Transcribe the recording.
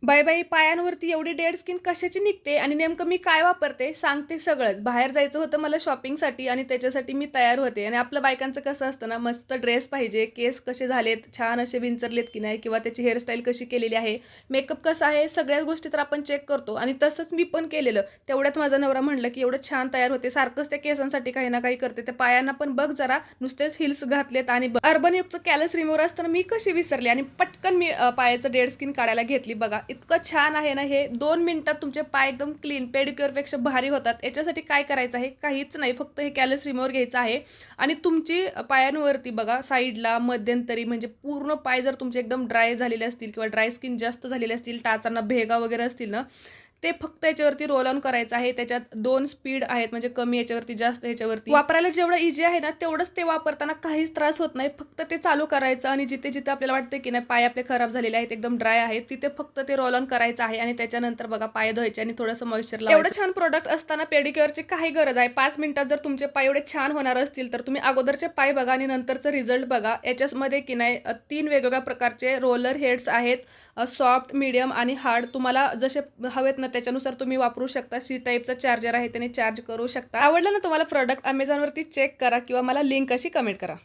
बाई बाई, पायांवरती एवढी डेड स्किन कशाची निघते आणि नेमकं मी काय वापरते सांगते सगळंच. बाहेर जायचं होतं मला शॉपिंगसाठी आणि त्याच्यासाठी मी तयार होते आणि आपलं बायकांचं कसं असतं ना, मस्त ड्रेस पाहिजे, केस कसे झालेत, छान असे विंचरलेत की नाही किंवा त्याची हेअरस्टाईल कशी केलेली आहे, मेकअप कसा आहे, सगळ्या गोष्टी तर आपण चेक करतो आणि तसंच मी पण केलेलं. तेवढ्यात माझा नवरा म्हणलं की एवढं छान तयार होते, सारखंच त्या केसांसाठी काही ना काही करते. त्या पायांना पण बघ जरा, नुसतेच हिल्स घातलेत आणि अर्बन युगचं कॅलस रिमूव्हर असताना मी कशी विसरले आणि पटकन मी पायाचं डेड स्किन काढायला घेतली. बघा इतकं छान आहे ना हे, 2 मिनिटात तुमचे पाय एकदम क्लीन पेडिक्युअरपेक्षा भारी होतात. याच्यासाठी काय करायचं आहे, काहीच नाही, फक्त हे कॅलस रिमूव्हर घ्यायचं आहे आणि तुमची पायांवरती बघा साईडला मध्यंतरी म्हणजे पूर्ण पाय जर तुमचे एकदम ड्राय झालेले असतील किंवा ड्राय स्किन जास्त झालेले असतील, टाचांना भेगा वगैरे असतील ना, ते फक्त याच्यावरती रोल ऑन करायचं आहे. त्याच्यात 2 स्पीड आहेत, म्हणजे कमी याच्यावरती जास्त ह्याच्यावरती. वापरायला जेवढं इझी आहे ना तेवढंच ते वापरताना काहीच त्रास होत नाही. फक्त ते चालू करायचं आणि जिथे जिथे आपल्याला वाटतं की नाही पाय आपले खराब झालेले आहेत, एकदम ड्राय आहेत, तिथे फक्त ते रोल ऑन करायचं आहे आणि त्याच्यानंतर बघा पाय धुवायचे आणि थोडंसं मॉइश्चर लावायचं. एवढं छान प्रोडक्ट असताना पेडिक्युअरची काही गरज आहे? 5 मिनिटात जर तुमचे पाय एवढे छान होणार असतील तर तुम्ही अगोदरचे पाय बघा आणि नंतरचं रिझल्ट बघा. याच्यामध्ये की नाही 3 वेगवेगळ्या प्रकारचे रोलर हेड्स आहेत, सॉफ्ट, मीडियम आणि हार्ड. तुम्हाला जसे हवेत ना त्याच्यानुसार तुम्ही वापरू शकता. सी टाईपचा चार्जर आहे, त्याने चार्ज करू शकता. आवडलं ना तुम्हाला प्रोडक्ट? अमेझॉनवरती चेक करा किंवा मला लिंक अशी कमेंट करा.